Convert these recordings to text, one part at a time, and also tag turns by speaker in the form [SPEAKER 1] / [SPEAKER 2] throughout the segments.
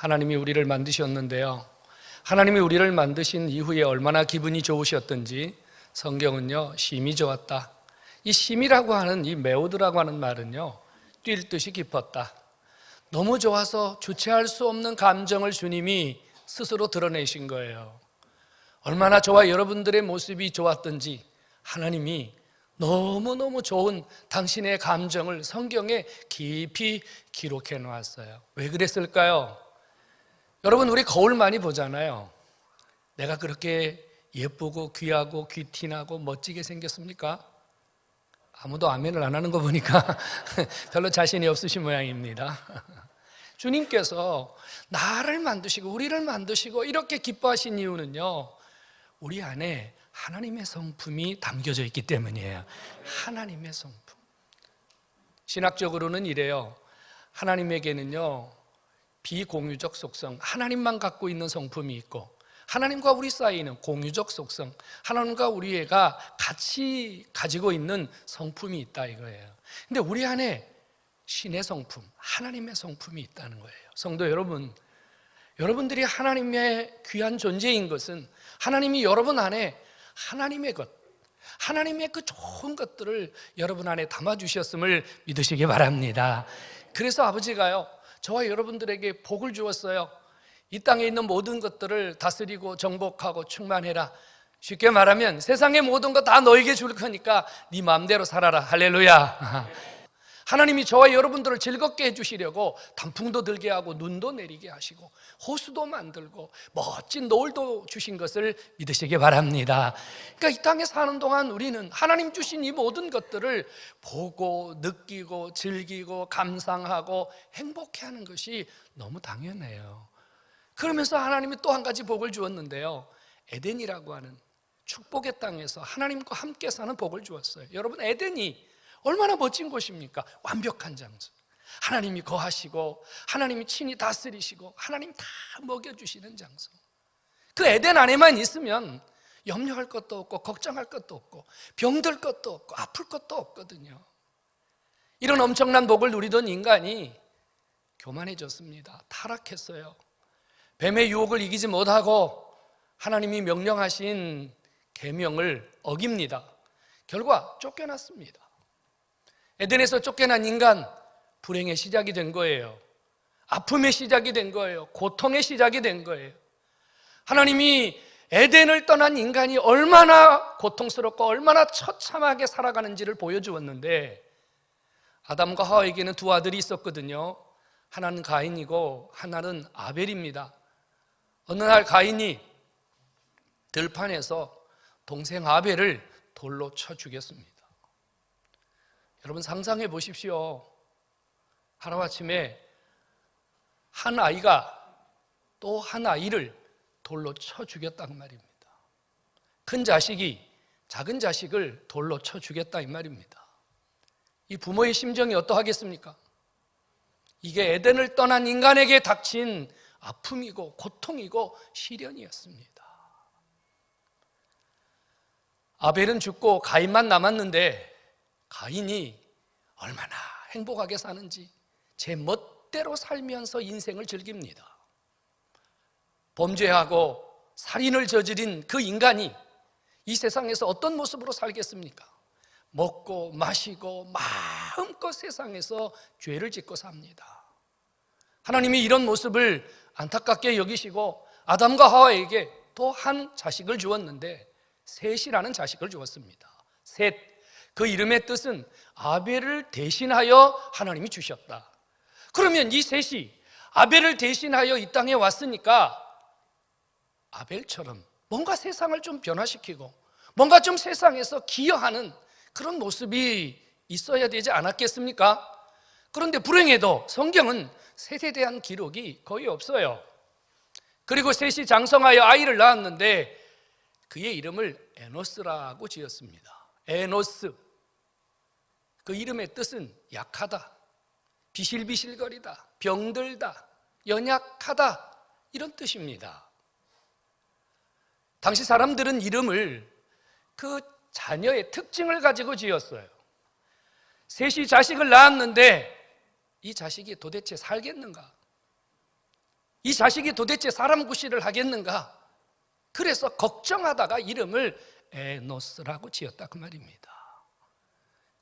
[SPEAKER 1] 하나님이 우리를 만드셨는데요, 하나님이 우리를 만드신 이후에 얼마나 기분이 좋으셨던지 성경은요, 심히 좋았다. 이 심이라고 하는, 이 메오드라고 하는 말은요, 뛸 듯이 깊었다. 너무 좋아서 주체할 수 없는 감정을 주님이 스스로 드러내신 거예요. 얼마나 저와 여러분들의 모습이 좋았던지 하나님이 너무너무 좋은 당신의 감정을 성경에 깊이 기록해 놓았어요. 왜 그랬을까요? 여러분, 우리 거울 많이 보잖아요. 내가 그렇게 예쁘고 귀하고 귀티나고 멋지게 생겼습니까? 아무도 아멘을 안 하는 거 보니까 별로 자신이 없으신 모양입니다. 주님께서 나를 만드시고 우리를 만드시고 이렇게 기뻐하신 이유는요, 우리 안에 하나님의 성품이 담겨져 있기 때문이에요. 하나님의 성품. 신학적으로는 이래요. 하나님에게는요, 비공유적 속성, 하나님만 갖고 있는 성품이 있고, 하나님과 우리 사이에는 공유적 속성, 하나님과 우리가 같이 가지고 있는 성품이 있다 이거예요. 근데 우리 안에 신의 성품, 하나님의 성품이 있다는 거예요. 성도 여러분, 여러분들이 하나님의 귀한 존재인 것은 하나님이 여러분 안에 하나님의 것, 하나님의 그 좋은 것들을 여러분 안에 담아주셨음을 믿으시기 바랍니다. 그래서 아버지가요, 저와 여러분들에게 복을 주었어요. 이 땅에 있는 모든 것들을 다스리고 정복하고 충만해라. 쉽게 말하면 세상의 모든 거 다 너에게 줄 거니까 네 마음대로 살아라. 할렐루야. 하나님이 저와 여러분들을 즐겁게 해주시려고 단풍도 들게 하고 눈도 내리게 하시고 호수도 만들고 멋진 노을도 주신 것을 믿으시기 바랍니다. 그러니까 이 땅에 사는 동안 우리는 하나님 주신 이 모든 것들을 보고 느끼고 즐기고 감상하고 행복해하는 것이 너무 당연해요. 그러면서 하나님이 또 한 가지 복을 주었는데요, 에덴이라고 하는 축복의 땅에서 하나님과 함께 사는 복을 주었어요. 여러분, 에덴이 얼마나 멋진 곳입니까? 완벽한 장소, 하나님이 거하시고 하나님이 친히 다스리시고 하나님 다 먹여주시는 장소. 그 에덴 안에만 있으면 염려할 것도 없고 걱정할 것도 없고 병들 것도 없고 아플 것도 없거든요. 이런 엄청난 복을 누리던 인간이 교만해졌습니다. 타락했어요. 뱀의 유혹을 이기지 못하고 하나님이 명령하신 계명을 어깁니다. 결과 쫓겨났습니다. 에덴에서 쫓겨난 인간, 불행의 시작이 된 거예요. 아픔의 시작이 된 거예요. 고통의 시작이 된 거예요. 하나님이 에덴을 떠난 인간이 얼마나 고통스럽고 얼마나 처참하게 살아가는지를 보여주었는데, 아담과 하와에게는 두 아들이 있었거든요. 하나는 가인이고 하나는 아벨입니다. 어느 날 가인이 들판에서 동생 아벨을 돌로 쳐 죽였습니다. 여러분, 상상해 보십시오. 하루아침에 한 아이가 또 한 아이를 돌로 쳐 죽였단 말입니다. 큰 자식이 작은 자식을 돌로 쳐 죽였다 이 말입니다. 이 부모의 심정이 어떠하겠습니까? 이게 에덴을 떠난 인간에게 닥친 아픔이고 고통이고 시련이었습니다. 아벨은 죽고 가인만 남았는데, 가인이 얼마나 행복하게 사는지 제 멋대로 살면서 인생을 즐깁니다. 범죄하고 살인을 저지른 그 인간이 이 세상에서 어떤 모습으로 살겠습니까? 먹고 마시고 마음껏 세상에서 죄를 짓고 삽니다. 하나님이 이런 모습을 안타깝게 여기시고 아담과 하와에게 또 한 자식을 주었는데, 셋이라는 자식을 주었습니다. 셋, 그 이름의 뜻은 아벨을 대신하여 하나님이 주셨다. 그러면 이 셋이 아벨을 대신하여 이 땅에 왔으니까 아벨처럼 뭔가 세상을 좀 변화시키고 뭔가 좀 세상에서 기여하는 그런 모습이 있어야 되지 않았겠습니까? 그런데 불행해도 성경은 셋에 대한 기록이 거의 없어요. 그리고 셋이 장성하여 아이를 낳았는데 그의 이름을 에노스라고 지었습니다. 에노스, 그 이름의 뜻은 약하다, 비실비실거리다, 병들다, 연약하다, 이런 뜻입니다. 당시 사람들은 이름을 그 자녀의 특징을 가지고 지었어요. 셋이 자식을 낳았는데 이 자식이 도대체 살겠는가? 이 자식이 도대체 사람 구실을 하겠는가? 그래서 걱정하다가 이름을 에노스라고 지었다 그 말입니다.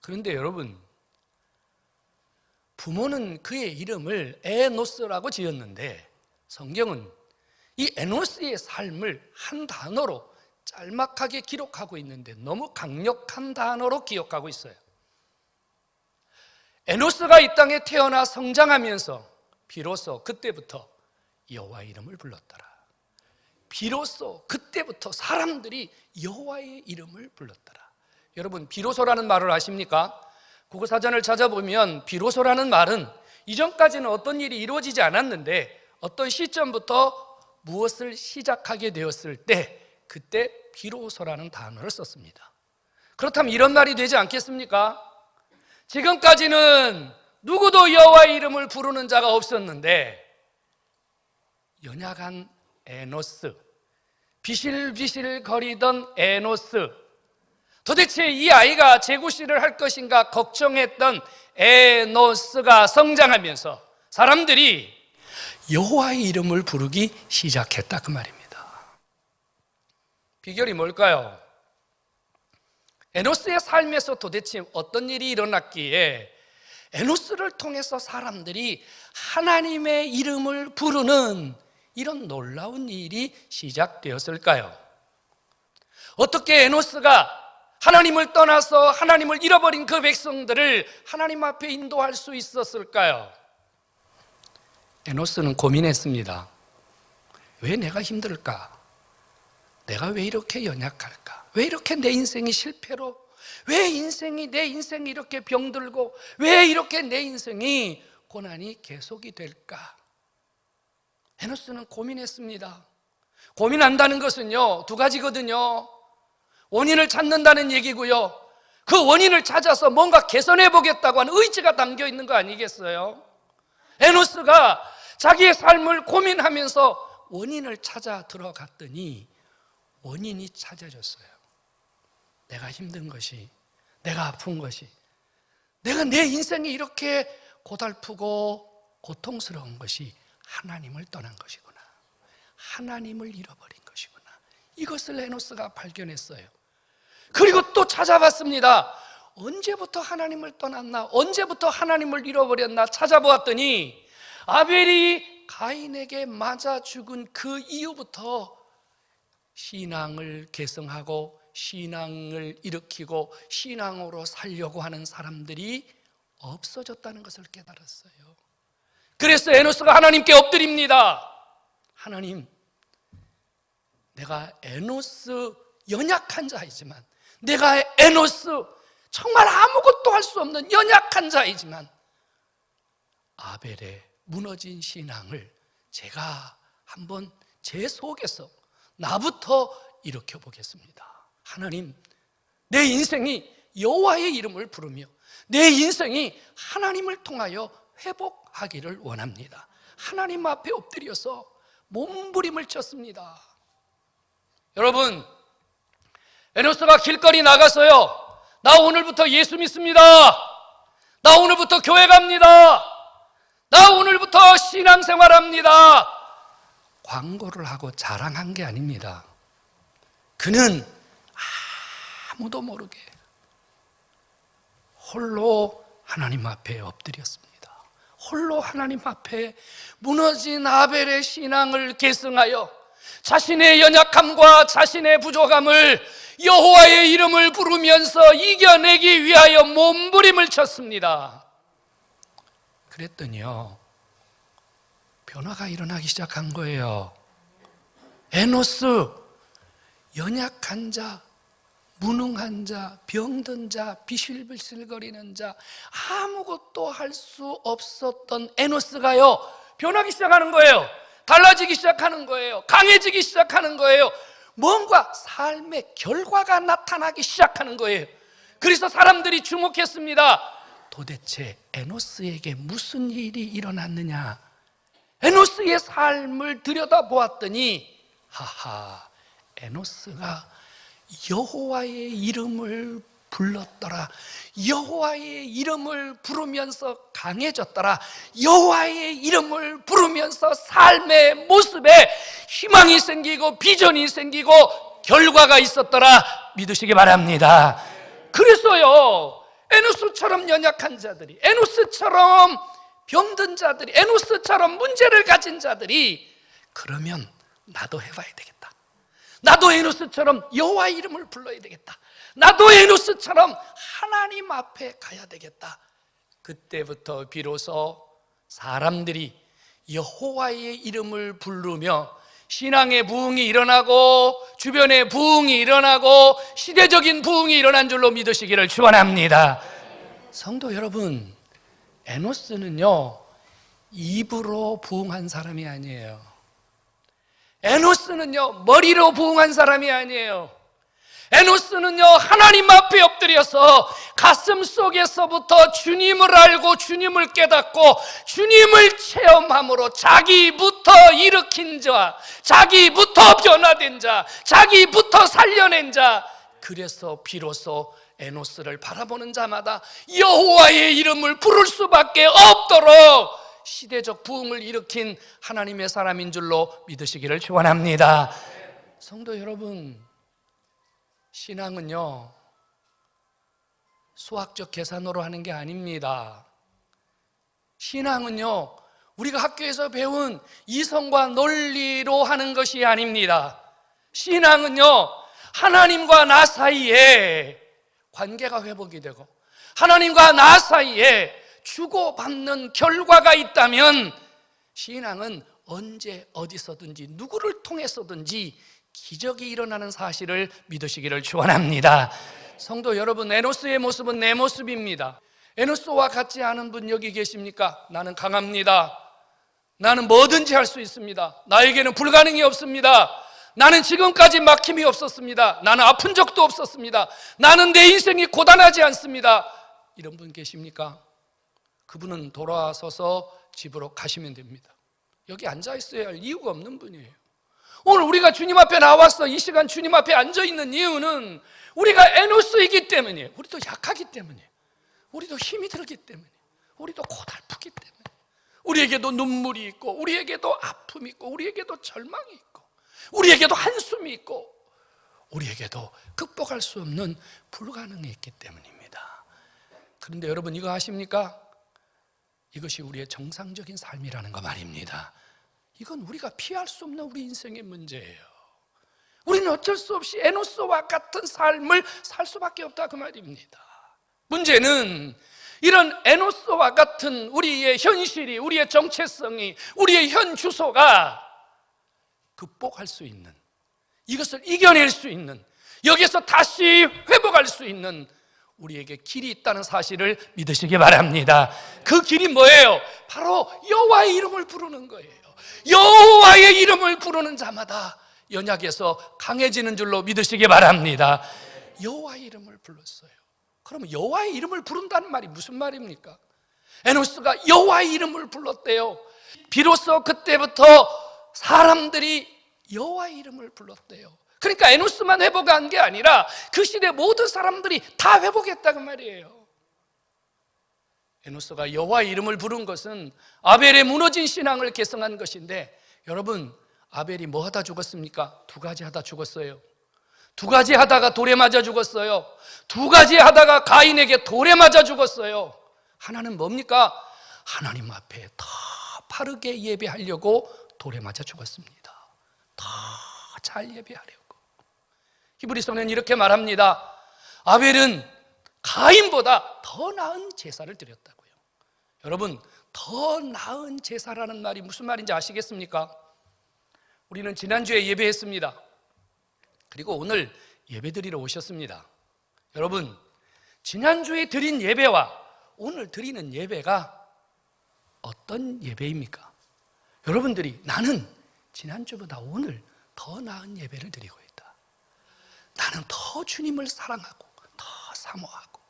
[SPEAKER 1] 그런데 여러분, 부모는 그의 이름을 에노스라고 지었는데 성경은 이 에노스의 삶을 한 단어로 짤막하게 기록하고 있는데 너무 강력한 단어로 기억하고 있어요. 에노스가 이 땅에 태어나 성장하면서 비로소 그때부터 여호와의 이름을 불렀더라. 비로소 그때부터 사람들이 여호와의 이름을 불렀더라. 여러분, 비로소라는 말을 아십니까? 국어사전을 찾아보면 비로소라는 말은 이전까지는 어떤 일이 이루어지지 않았는데 어떤 시점부터 무엇을 시작하게 되었을 때 그때 비로소라는 단어를 썼습니다. 그렇다면 이런 말이 되지 않겠습니까? 지금까지는 누구도 여호와의 이름을 부르는 자가 없었는데 연약한 에노스, 비실비실 거리던 에노스, 도대체 이 아이가 제구실을 할 것인가 걱정했던 에노스가 성장하면서 사람들이 여호와의 이름을 부르기 시작했다 그 말입니다. 비결이 뭘까요? 에노스의 삶에서 도대체 어떤 일이 일어났기에 에노스를 통해서 사람들이 하나님의 이름을 부르는 이런 놀라운 일이 시작되었을까요? 어떻게 에노스가 하나님을 떠나서 하나님을 잃어버린 그 백성들을 하나님 앞에 인도할 수 있었을까요? 에노스는 고민했습니다. 왜 내가 힘들까? 내가 왜 이렇게 연약할까? 왜 이렇게 내 인생이 실패로? 왜 내 인생이 이렇게 병들고 왜 이렇게 내 인생이 고난이 계속이 될까? 에노스는 고민했습니다. 고민한다는 것은요, 두 가지거든요. 원인을 찾는다는 얘기고요, 그 원인을 찾아서 뭔가 개선해 보겠다고 하는 의지가 담겨 있는 거 아니겠어요? 에노스가 자기의 삶을 고민하면서 원인을 찾아 들어갔더니 원인이 찾아졌어요. 내가 힘든 것이, 내가 아픈 것이, 내가 내 인생이 이렇게 고달프고 고통스러운 것이 하나님을 떠난 것이구나, 하나님을 잃어버린 것이구나, 이것을 에노스가 발견했어요. 그리고 또 찾아봤습니다. 언제부터 하나님을 떠났나, 언제부터 하나님을 잃어버렸나 찾아보았더니 아벨이 가인에게 맞아 죽은 그 이후부터 신앙을 계승하고 신앙을 일으키고 신앙으로 살려고 하는 사람들이 없어졌다는 것을 깨달았어요. 그래서 에노스가 하나님께 엎드립니다. 하나님, 내가 에노스 연약한 자이지만, 내가 에노스 정말 아무것도 할 수 없는 연약한 자이지만 아벨의 무너진 신앙을 제가 한번 제 속에서 나부터 일으켜 보겠습니다. 하나님, 내 인생이 여호와의 이름을 부르며 내 인생이 하나님을 통하여 회복하기를 원합니다. 하나님 앞에 엎드려서 몸부림을 쳤습니다. 여러분, 에노스가 길거리 나가서요, 나 오늘부터 예수 믿습니다, 나 오늘부터 교회 갑니다, 나 오늘부터 신앙생활합니다, 광고를 하고 자랑한 게 아닙니다. 그는 아무도 모르게 홀로 하나님 앞에 엎드렸습니다. 홀로 하나님 앞에 무너진 아벨의 신앙을 계승하여 자신의 연약함과 자신의 부족함을 여호와의 이름을 부르면서 이겨내기 위하여 몸부림을 쳤습니다. 그랬더니요, 변화가 일어나기 시작한 거예요. 에노스, 연약한 자, 무능한 자, 병든 자, 비실비실거리는 자, 아무것도 할 수 없었던 에노스가요, 변하기 시작하는 거예요. 달라지기 시작하는 거예요. 강해지기 시작하는 거예요. 뭔가 삶의 결과가 나타나기 시작하는 거예요. 그래서 사람들이 주목했습니다. 도대체 에노스에게 무슨 일이 일어났느냐? 에노스의 삶을 들여다보았더니, 하하, 에노스가 여호와의 이름을 불렀더라. 여호와의 이름을 부르면서 강해졌더라. 여호와의 이름을 부르면서 삶의 모습에 희망이 생기고 비전이 생기고 결과가 있었더라. 믿으시기 바랍니다. 그래서요, 에노스처럼 연약한 자들이, 에노스처럼 병든 자들이, 에노스처럼 문제를 가진 자들이, 그러면 나도 해봐야 되겠다. 나도 에노스처럼 여호와의 이름을 불러야 되겠다. 나도 에노스처럼 하나님 앞에 가야 되겠다. 그때부터 비로소 사람들이 여호와의 이름을 부르며 신앙의 부흥이 일어나고 주변의 부흥이 일어나고 시대적인 부흥이 일어난 줄로 믿으시기를 축원합니다. 성도 여러분, 에노스는요 입으로 부흥한 사람이 아니에요. 에노스는요 머리로 부흥한 사람이 아니에요. 에노스는요 하나님 앞에 엎드려서 가슴 속에서부터 주님을 알고 주님을 깨닫고 주님을 체험함으로 자기부터 일으킨 자, 자기부터 변화된 자, 자기부터 살려낸 자, 그래서 비로소 에노스를 바라보는 자마다 여호와의 이름을 부를 수밖에 없도록 시대적 부흥을 일으킨 하나님의 사람인 줄로 믿으시기를 축원합니다. 성도 여러분, 신앙은요 수학적 계산으로 하는 게 아닙니다. 신앙은요 우리가 학교에서 배운 이성과 논리로 하는 것이 아닙니다. 신앙은요 하나님과 나 사이에 관계가 회복이 되고 하나님과 나 사이에 주고받는 결과가 있다면 신앙은 언제 어디서든지 누구를 통해서든지 기적이 일어나는 사실을 믿으시기를 축원합니다. 성도 여러분, 에노스의 모습은 내 모습입니다. 에노스와 같지 않은 분 여기 계십니까? 나는 강합니다. 나는 뭐든지 할 수 있습니다. 나에게는 불가능이 없습니다. 나는 지금까지 막힘이 없었습니다. 나는 아픈 적도 없었습니다. 나는 내 인생이 고단하지 않습니다. 이런 분 계십니까? 그분은 돌아서서 집으로 가시면 됩니다. 여기 앉아 있어야 할 이유가 없는 분이에요. 오늘 우리가 주님 앞에 나와서 이 시간 주님 앞에 앉아 있는 이유는 우리가 에노스이기 때문이에요. 우리도 약하기 때문이에요. 우리도 힘이 들기 때문이에요. 우리도 고달프기 때문에 우리에게도 눈물이 있고 우리에게도 아픔이 있고 우리에게도 절망이 있고 우리에게도 한숨이 있고 우리에게도 극복할 수 없는 불가능이 있기 때문입니다. 그런데 여러분 이거 아십니까? 이것이 우리의 정상적인 삶이라는 거 말입니다. 이건 우리가 피할 수 없는 우리 인생의 문제예요. 우리는 어쩔 수 없이 에노스와 같은 삶을 살 수밖에 없다 그 말입니다. 문제는 이런 에노스와 같은 우리의 현실이, 우리의 정체성이, 우리의 현 주소가 극복할 수 있는, 이것을 이겨낼 수 있는, 여기서 다시 회복할 수 있는 우리에게 길이 있다는 사실을 믿으시기 바랍니다. 그 길이 뭐예요? 바로 여호와의 이름을 부르는 거예요. 여호와의 이름을 부르는 자마다 연약에서 강해지는 줄로 믿으시기 바랍니다. 여호와의 이름을 불렀어요. 그러면 여호와의 이름을 부른다는 말이 무슨 말입니까? 에노스가 여호와의 이름을 불렀대요. 비로소 그때부터 사람들이 여호와의 이름을 불렀대요. 그러니까 에노스만 회복한 게 아니라 그 시대 모든 사람들이 다 회복했다고 말이에요. 에노스가 여호와의 이름을 부른 것은 아벨의 무너진 신앙을 개성한 것인데, 여러분 아벨이 뭐 하다 죽었습니까? 두 가지 하다 죽었어요. 두 가지 하다가 돌에 맞아 죽었어요. 두 가지 하다가 가인에게 돌에 맞아 죽었어요. 하나는 뭡니까? 하나님 앞에 더 바르게 예배하려고 돌에 맞아 죽었습니다. 더 잘 예배하려고. 히브리서는 이렇게 말합니다. 아벨은 가인보다 더 나은 제사를 드렸다고요. 여러분, 더 나은 제사라는 말이 무슨 말인지 아시겠습니까? 우리는 지난주에 예배했습니다. 그리고 오늘 예배 드리러 오셨습니다. 여러분, 지난주에 드린 예배와 오늘 드리는 예배가 어떤 예배입니까? 여러분들이 나는 지난주보다 오늘 더 나은 예배를 드리고 있다. 나는 더 주님을 사랑하고 더 사모하고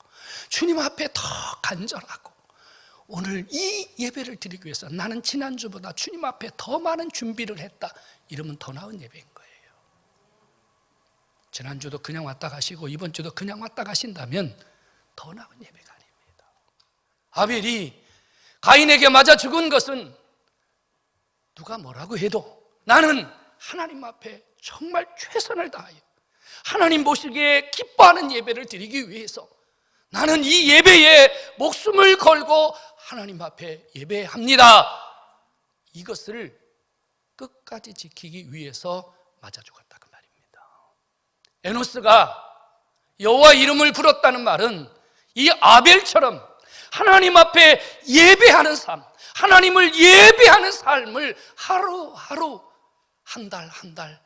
[SPEAKER 1] 주님 앞에 더 간절하고 오늘 이 예배를 드리기 위해서 나는 지난주보다 주님 앞에 더 많은 준비를 했다. 이러면 더 나은 예배인 거예요. 지난주도 그냥 왔다 가시고 이번 주도 그냥 왔다 가신다면 더 나은 예배가 아닙니다. 아벨이 가인에게 맞아 죽은 것은 누가 뭐라고 해도 나는 하나님 앞에 정말 최선을 다하여 하나님 보시기에 기뻐하는 예배를 드리기 위해서 나는 이 예배에 목숨을 걸고 하나님 앞에 예배합니다. 이것을 끝까지 지키기 위해서 맞아 죽었다 그 말입니다. 에노스가 여호와 이름을 부렀다는 말은 이 아벨처럼 하나님 앞에 예배하는 삶, 하나님을 예배하는 삶을 하루하루 한 달 한 달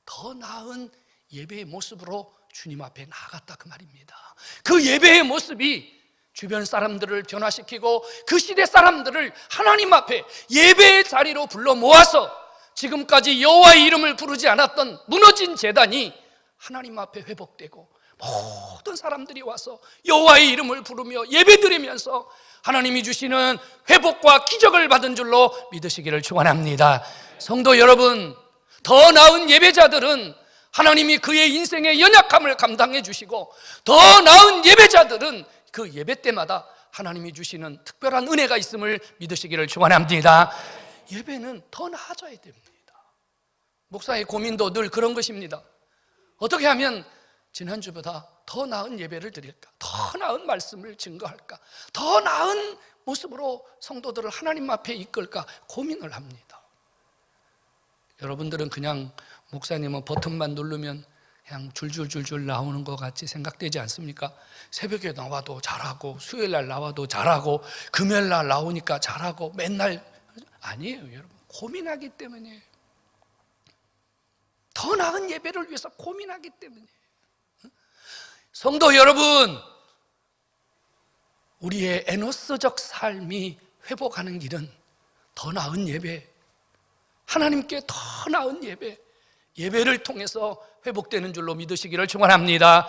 [SPEAKER 1] 더 나은 예배의 모습으로 주님 앞에 나아갔다 그 말입니다. 그 예배의 모습이 주변 사람들을 변화시키고 그 시대 사람들을 하나님 앞에 예배의 자리로 불러 모아서 지금까지 여호와의 이름을 부르지 않았던 무너진 제단이 하나님 앞에 회복되고 모든 사람들이 와서 여호와의 이름을 부르며 예배드리면서 하나님이 주시는 회복과 기적을 받은 줄로 믿으시기를 축원합니다. 성도 여러분, 더 나은 예배자들은 하나님이 그의 인생의 연약함을 감당해 주시고 더 나은 예배자들은 그 예배 때마다 하나님이 주시는 특별한 은혜가 있음을 믿으시기를 축원합니다. 예배는 더 나아져야 됩니다. 목사의 고민도 늘 그런 것입니다. 어떻게 하면 지난주보다 더 나은 예배를 드릴까? 더 나은 말씀을 증거할까? 더 나은 모습으로 성도들을 하나님 앞에 이끌까? 고민을 합니다. 여러분들은 그냥 목사님은 버튼만 누르면 그냥 줄줄줄줄 나오는 것 같이 생각되지 않습니까? 새벽에 나와도 잘하고 수요일날 나와도 잘하고 금요일날 나오니까 잘하고 맨날 아니에요. 여러분, 고민하기 때문이에요. 더 나은 예배를 위해서 고민하기 때문이에요. 성도 여러분, 우리의 에노스적 삶이 회복하는 길은 더 나은 예배, 하나님께 더 나은 예배, 예배를 통해서 회복되는 줄로 믿으시기를 축원합니다.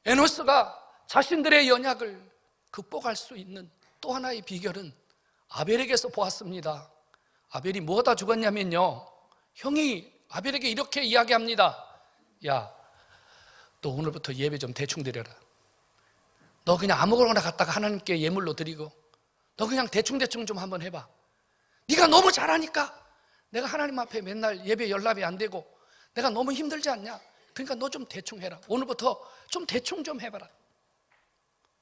[SPEAKER 1] 에노스가 자신들의 연약을 극복할 수 있는 또 하나의 비결은 아벨에게서 보았습니다. 아벨이 뭐하다 죽었냐면요, 형이 아벨에게 이렇게 이야기합니다. 야, 너 오늘부터 예배 좀 대충 드려라. 너 그냥 아무거나 갖다가 하나님께 예물로 드리고 너 그냥 대충 좀 한번 해봐. 네가 너무 잘하니까 내가 하나님 앞에 맨날 예배 연락이 안 되고 내가 너무 힘들지 않냐? 그러니까 너 좀 대충 해라. 오늘부터 좀 대충 좀 해봐라.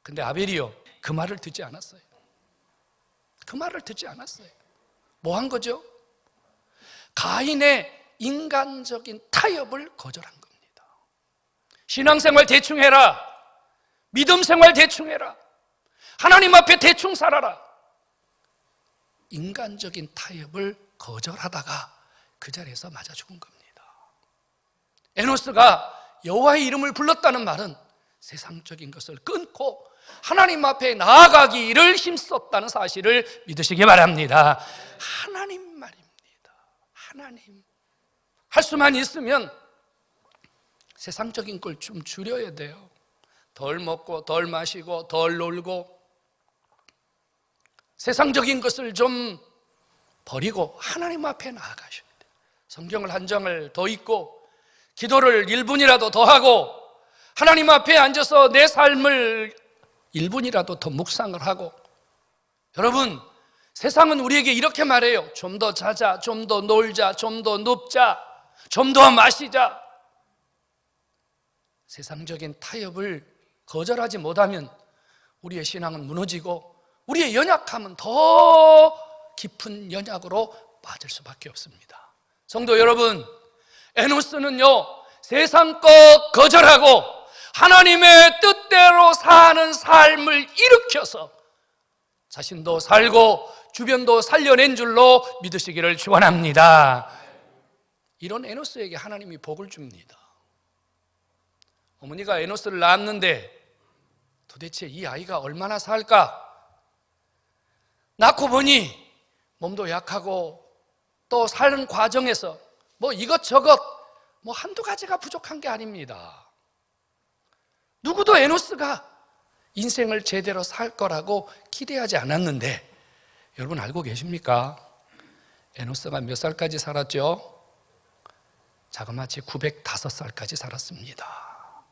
[SPEAKER 1] 근데 아벨이요, 그 말을 듣지 않았어요. 그 말을 듣지 않았어요. 뭐 한 거죠? 가인의 인간적인 타협을 거절한 겁니다. 신앙생활 대충 해라. 믿음생활 대충 해라. 하나님 앞에 대충 살아라. 인간적인 타협을 거절하다가 그 자리에서 맞아 죽은 겁니다. 에노스가 여호와의 이름을 불렀다는 말은 세상적인 것을 끊고 하나님 앞에 나아가기를 힘썼다는 사실을 믿으시기 바랍니다. 하나님 말입니다. 하나님. 할 수만 있으면 세상적인 걸 좀 줄여야 돼요. 덜 먹고 덜 마시고 덜 놀고 세상적인 것을 좀 버리고 하나님 앞에 나아가셔야 돼요. 성경을 한 장을 더 읽고 기도를 1분이라도 더 하고 하나님 앞에 앉아서 내 삶을 1분이라도 더 묵상을 하고, 여러분, 세상은 우리에게 이렇게 말해요. 좀 더 자자, 좀 더 놀자, 좀 더 눕자, 좀 더 마시자. 세상적인 타협을 거절하지 못하면 우리의 신앙은 무너지고 우리의 연약함은 더 깊은 연약으로 빠질 수밖에 없습니다. 성도 여러분, 에노스는요, 세상 것 거절하고 하나님의 뜻대로 사는 삶을 일으켜서 자신도 살고 주변도 살려낸 줄로 믿으시기를 축원합니다. 이런 에노스에게 하나님이 복을 줍니다. 어머니가 에노스를 낳았는데 도대체 이 아이가 얼마나 살까? 낳고 보니 몸도 약하고 또 사는 과정에서 뭐 이것저것 뭐 한두 가지가 부족한 게 아닙니다. 누구도 에노스가 인생을 제대로 살 거라고 기대하지 않았는데 여러분 알고 계십니까? 에노스가 몇 살까지 살았죠? 자그마치 905살까지 살았습니다.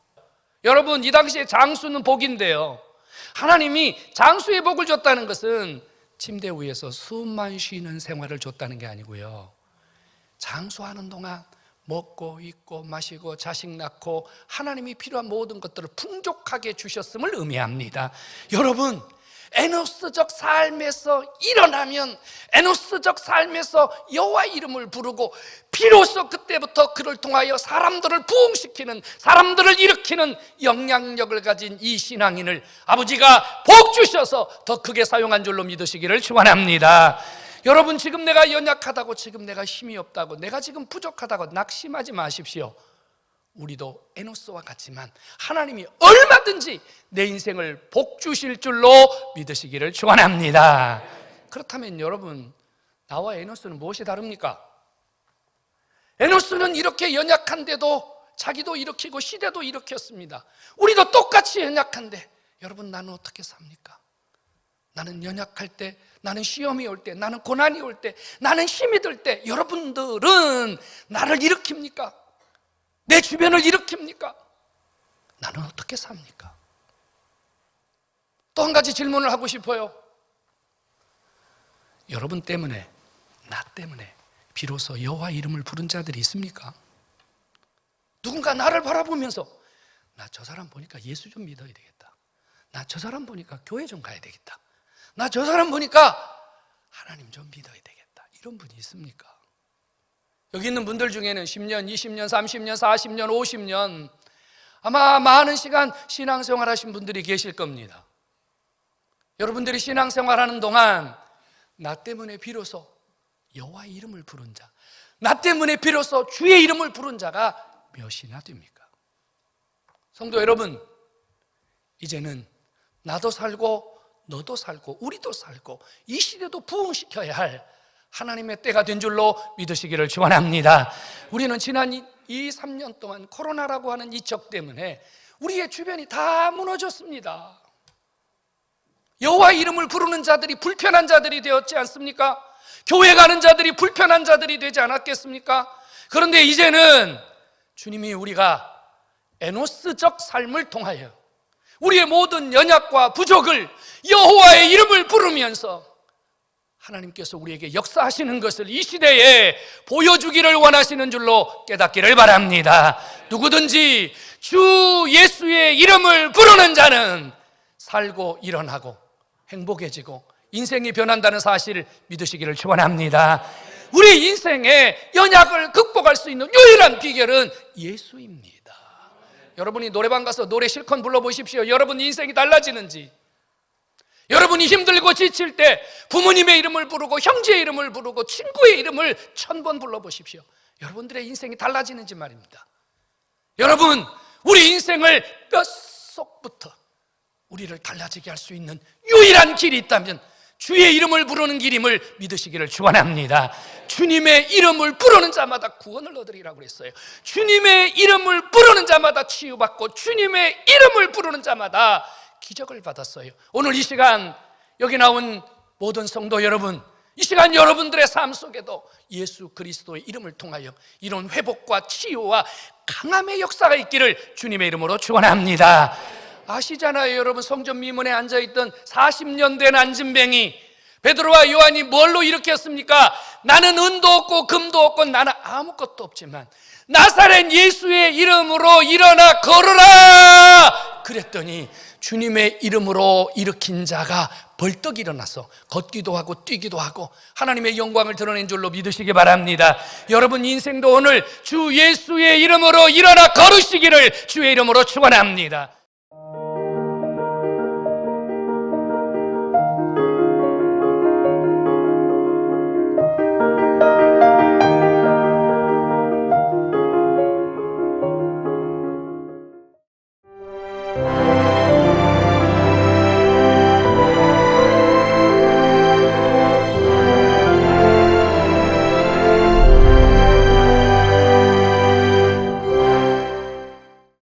[SPEAKER 1] 여러분, 이 당시에 장수는 복인데요, 하나님이 장수의 복을 줬다는 것은 침대 위에서 숨만 쉬는 생활을 줬다는 게 아니고요, 장수하는 동안 먹고 입고 마시고 자식 낳고 하나님이 필요한 모든 것들을 풍족하게 주셨음을 의미합니다. 여러분, 에노스적 삶에서 일어나면 에노스적 삶에서 여호와 이름을 부르고 비로소 그때부터 그를 통하여 사람들을 부흥시키는, 사람들을 일으키는 영향력을 가진 이 신앙인을 아버지가 복 주셔서 더 크게 사용한 줄로 믿으시기를 축원합니다. 여러분, 지금 내가 연약하다고, 지금 내가 힘이 없다고, 내가 지금 부족하다고 낙심하지 마십시오. 우리도 에노스와 같지만 하나님이 얼마든지 내 인생을 복 주실 줄로 믿으시기를 축원합니다. 그렇다면 여러분, 나와 에노스는 무엇이 다릅니까? 에노스는 이렇게 연약한데도 자기도 일으키고 시대도 일으켰습니다. 우리도 똑같이 연약한데 여러분, 나는 어떻게 삽니까? 나는 연약할 때, 나는 시험이 올 때, 나는 고난이 올 때, 나는 힘이 들 때 여러분들은 나를 일으킵니까? 내 주변을 일으킵니까? 나는 어떻게 삽니까? 또 한 가지 질문을 하고 싶어요. 여러분 때문에, 나 때문에 비로소 여호와 이름을 부른 자들이 있습니까? 누군가 나를 바라보면서 나 저 사람 보니까 예수 좀 믿어야 되겠다, 나 저 사람 보니까 교회 좀 가야 되겠다, 나 저 사람 보니까 하나님 좀 믿어야 되겠다, 이런 분이 있습니까? 여기 있는 분들 중에는 10년, 20년, 30년, 40년, 50년 아마 많은 시간 신앙생활 하신 분들이 계실 겁니다. 여러분들이 신앙생활하는 동안 나 때문에 비로소 여호와 이름을 부른 자, 나 때문에 비로소 주의 이름을 부른 자가 몇이나 됩니까? 성도 여러분, 이제는 나도 살고 너도 살고 우리도 살고 이 시대도 부흥시켜야 할 하나님의 때가 된 줄로 믿으시기를 축원합니다. 우리는 지난 2-3년 동안 코로나라고 하는 이적 때문에 우리의 주변이 다 무너졌습니다. 여호와 이름을 부르는 자들이 불편한 자들이 되었지 않습니까? 교회 가는 자들이 불편한 자들이 되지 않았겠습니까? 그런데 이제는 주님이 우리가 에노스적 삶을 통하여 우리의 모든 연약과 부족을 여호와의 이름을 부르면서 하나님께서 우리에게 역사하시는 것을 이 시대에 보여주기를 원하시는 줄로 깨닫기를 바랍니다. 누구든지 주 예수의 이름을 부르는 자는 살고 일어나고 행복해지고 인생이 변한다는 사실을 믿으시기를 축원합니다. 우리 인생의 연약을 극복할 수 있는 유일한 비결은 예수입니다. 여러분이 노래방 가서 노래 실컷 불러보십시오. 여러분 인생이 달라지는지. 여러분이 힘들고 지칠 때 부모님의 이름을 부르고 형제의 이름을 부르고 친구의 이름을 1000번 불러보십시오. 여러분들의 인생이 달라지는지 말입니다. 여러분, 우리 인생을 뼛속부터 우리를 달라지게 할 수 있는 유일한 길이 있다면 주의 이름을 부르는 길임을 믿으시기를 축원합니다. 주님의 이름을 부르는 자마다 구원을 얻으리라고 그랬어요. 주님의 이름을 부르는 자마다 치유받고 주님의 이름을 부르는 자마다 기적을 받았어요. 오늘 이 시간 여기 나온 모든 성도 여러분, 이 시간 여러분들의 삶 속에도 예수 그리스도의 이름을 통하여 이런 회복과 치유와 강함의 역사가 있기를 주님의 이름으로 축원합니다. 아시잖아요, 여러분. 성전 미문에 앉아있던 40년 된 안진뱅이 베드로와 요한이 뭘로 일으켰습니까? 나는 은도 없고 금도 없고 나는 아무것도 없지만 나사렛 예수의 이름으로 일어나 걸어라 그랬더니 주님의 이름으로 일으킨 자가 벌떡 일어나서 걷기도 하고 뛰기도 하고 하나님의 영광을 드러낸 줄로 믿으시기 바랍니다. 여러분 인생도 오늘 주 예수의 이름으로 일어나 걸으시기를 주의 이름으로 축원합니다.